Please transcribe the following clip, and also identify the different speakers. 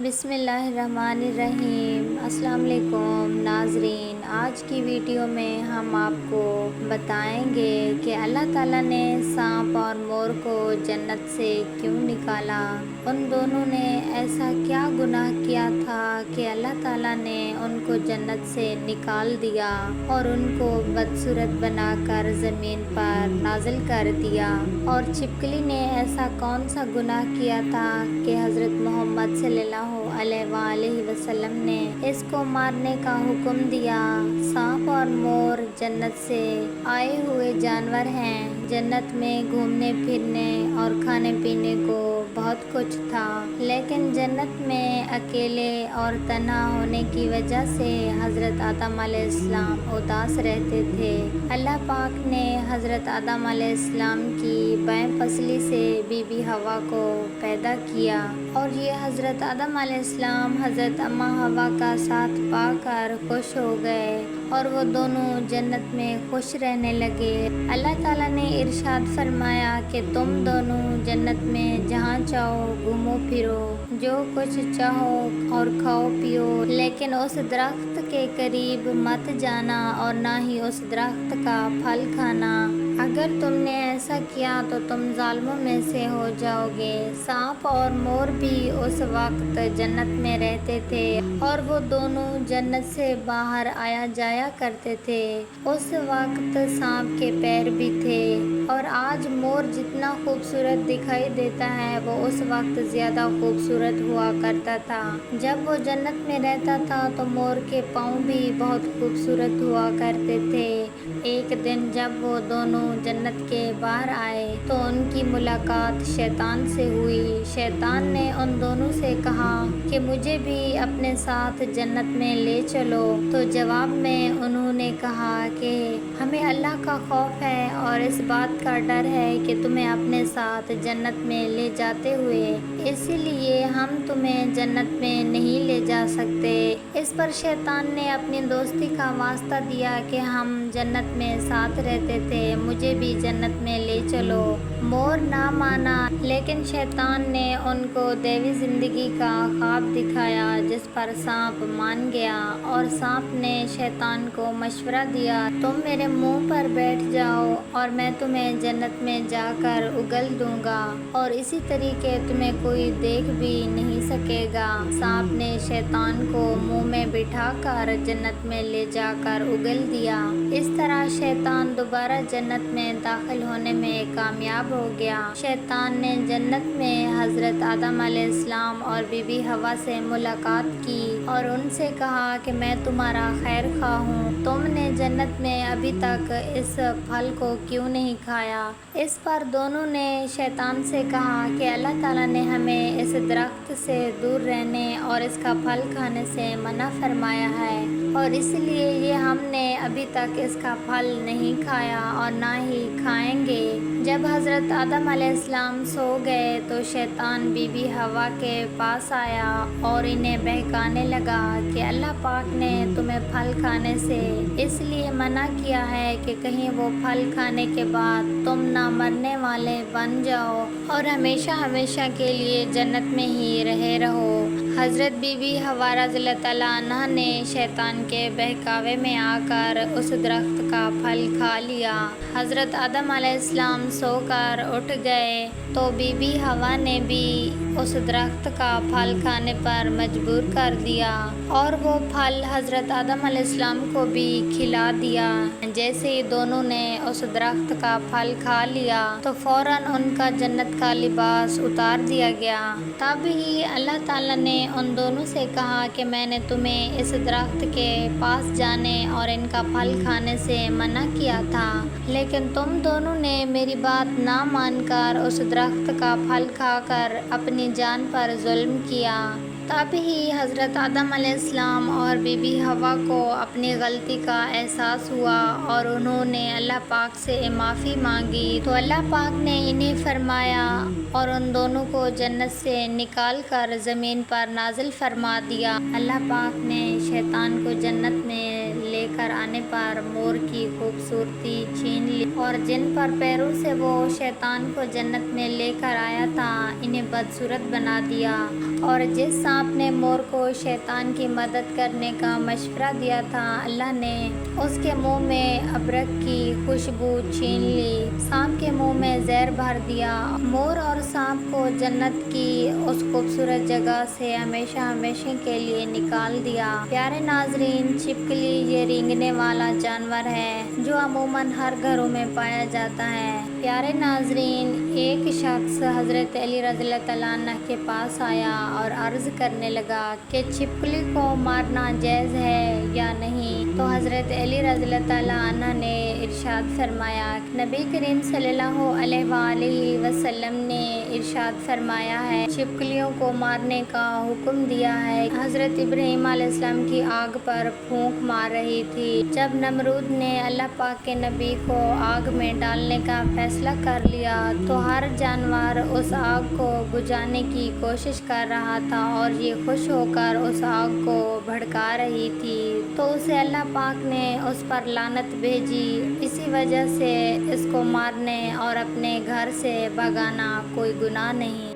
Speaker 1: بسم اللہ الرحمن الرحیم۔ السلام علیکم ناظرین، آج کی ویڈیو میں ہم آپ کو بتائیں گے کہ اللہ تعالیٰ نے سانپ اور مور کو جنت سے کیوں نکالا۔ ان دونوں نے ایسا کیا گناہ کیا تھا کہ اللہ تعالیٰ نے ان کو جنت سے نکال دیا اور ان کو بدصورت بنا کر زمین پر نازل کر دیا؟ اور چھپکلی نے ایسا کون سا گناہ کیا تھا کہ حضرت محمد صلی اللہ علیہ وآلہ وسلم نے اس کو مارنے کا حکم دیا؟ سانپ اور مور جنت سے آئے ہوئے جانور ہیں۔ جنت میں گھومنے پھرنے اور کھانے پینے کو بہت کچھ تھا، لیکن جنت میں اکیلے اور تنہا ہونے کی وجہ سے حضرت آدم علیہ السلام اداس رہتے تھے۔ اللہ پاک نے حضرت آدم علیہ السلام کی بائیں پسلی سے بی بی حوا کو پیدا کیا، اور یہ حضرت آدم علیہ السلام حضرت اماں حوا کا ساتھ پا کر خوش ہو گئے، اور وہ دونوں جنت میں خوش رہنے لگے۔ اللہ تعالیٰ نے ارشاد فرمایا کہ تم دونوں جنت میں جہاں چاہو گھومو پھرو، جو کچھ چاہو اور کھاؤ پیو، لیکن اس درخت کے قریب مت جانا اور نہ ہی اس درخت کا پھل کھانا۔ اگر تم نے ایسا کیا تو تم ظالموں میں سے ہو جاؤ گے۔ سانپ اور مور بھی اس وقت جنت میں رہتے تھے، اور وہ دونوں جنت سے باہر آیا جایا کرتے تھے۔ اس وقت سانپ کے پیر بھی تھے، اور آج مور جتنا خوبصورت دکھائی دیتا ہے وہ اس وقت زیادہ خوبصورت ہوا کرتا تھا۔ جب وہ جنت میں رہتا تھا تو مور کے پاؤں بھی بہت خوبصورت ہوا کرتے تھے۔ ایک دن جب وہ دونوں جنت کے باہر آئے تو ان کی ملاقات شیطان سے ہوئی۔ شیطان نے ان دونوں سے کہا کہ مجھے بھی اپنے ساتھ جنت میں لے چلو، تو جواب میں انہوں نے کہا کہ ہمیں اللہ کا خوف ہے اور اس بات کا ڈر ہے کہ تمہیں اپنے ساتھ جنت میں لے جاتے ہوئے، اسی لیے ہم تمہیں جنت میں نہیں لے جا سکتے۔ اس پر شیطان نے اپنی دوستی کا واسطہ دیا کہ ہم جنت میں ساتھ رہتے تھے، مجھے بھی جنت میں لے چلو۔ مور نہ مانا، لیکن شیطان نے ان کو دیوی زندگی کا خواب دکھایا، جس پر سانپ مان گیا، اور سانپ نے شیطان کو مشورہ دیا تم میرے منہ پر بیٹھ جاؤ اور میں تمہیں جنت میں جا کر اگل دوں گا، اور اسی طریقے تمہیں کوئی دیکھ بھی نہیں سکے گا۔ سانپ نے شیطان کو منہ میں بٹھا کر جنت میں لے جا کر اگل دیا۔ اس طرح شیطان دوبارہ جنت میں داخل ہونے میں کامیاب ہو گیا۔ شیطان نے جنت میں حضرت آدم علیہ السلام اور بی بی حوا سے ملاقات کی اور ان سے کہا کہ میں تمہارا خیر خواہ ہوں، تم نے جنت میں ابھی تک اس پھل کو کیوں نہیں کھایا؟ اس پر دونوں نے شیطان سے کہا کہ اللہ تعالیٰ نے ہمیں اس درخت سے دور رہنے اور اس کا پھل کھانے سے منع فرمایا ہے، اور اس لیے یہ ہم نے ابھی تک اس کا پھل نہیں کھایا اور نہ ہی کھائیں گے۔ جب حضرت آدم علیہ السلام سو گئے تو شیطان بی بی حوا کے پاس آیا اور انہیں بہکانے لگا کہ اللہ پاک نے تمہیں پھل کھانے سے اس لیے منع کیا ہے کہ کہیں وہ پھل کھانے کے بعد تم نہ مرنے والے بن جاؤ اور ہمیشہ ہمیشہ کے لیے جنت میں ہی رہے رہو۔ حضرت بی بی حوا رضی اللہ تعالیٰ عنہا نے شیطان کے بہکاوے میں آ کر اس درخت کا پھل کھا لیا۔ حضرت آدم علیہ السلام سو کر اٹھ گئے تو بی بی حوا نے بھی اس درخت کا پھل کھانے پر مجبور کر دیا، اور وہ پھل حضرت آدم علیہ السلام کو بھی کھلا دیا۔ جیسے ہی دونوں نے اس درخت کا پھل کھا لیا تو فوراً ان کا جنت کا لباس اتار دیا گیا۔ تب ہی اللہ تعالیٰ نے ان دونوں سے کہا کہ میں نے تمہیں اس درخت کے پاس جانے اور ان کا پھل کھانے سے منع کیا تھا، لیکن تم دونوں نے میری بات نہ مان کر اس درخت کا پھل کھا کر اپنی جان پر ظلم کیا۔ تب ہی حضرت آدم علیہ السلام اور بی بی حوا کو اپنی غلطی کا احساس ہوا اور انہوں نے اللہ پاک سے معافی مانگی، تو اللہ پاک نے انہیں فرمایا اور ان دونوں کو جنت سے نکال کر زمین پر نازل فرما دیا۔ اللہ پاک نے شیطان کو جنت میں لے کر آنے پر مور کی خوبصورتی چھین لی، اور جن پر پیروں سے وہ شیطان کو جنت میں لے کر آیا تھا انہیں بدصورت بنا دیا، اور جس سانپ نے مور کو شیطان کی مدد کرنے کا مشورہ دیا تھا، اللہ نے اس کے منہ میں ابرک کی خوشبو چھین لی، سانپ کے منہ میں زہر بھر دیا۔ مور اور سانپ کو جنت کی اس خوبصورت جگہ سے ہمیشہ ہمیشہ کے لیے نکال دیا۔ پیارے ناظرین، چھپکلی یہ رینگنے والا جانور ہے جو عموماً ہر گھروں میں پایا جاتا ہے۔ پیارے ناظرین، ایک شخص حضرت علی رضی اللہ تعالیٰ عنہ کے پاس آیا اور عرض کرنے لگا کہ چھپکلی کو مارنا جائز ہے یا نہیں؟ تو حضرت علی رضی اللہ تعالیٰ عنہ نے ارشاد فرمایا، نبی کریم صلی اللہ علیہ وآلہ وسلم نے ارشاد فرمایا ہے، چھپکلیوں کو مارنے کا حکم دیا ہے۔ حضرت ابراہیم علیہ السلام کی آگ پر پھونک مار رہی تھی، جب نمرود نے اللہ پاک کے نبی کو آگ میں ڈالنے کا فیصلہ کر لیا تو ہر جانور اس آگ کو بجھانے کی کوشش کر رہا تھا اور یہ خوش ہو کر اس آگ کو بھڑکا رہی تھی، تو اسے اللہ پاک نے اس پر لعنت بھیجی۔ اسی وجہ سے اس کو مارنے اور اپنے گھر سے بھگانا کوئی گناہ نہیں۔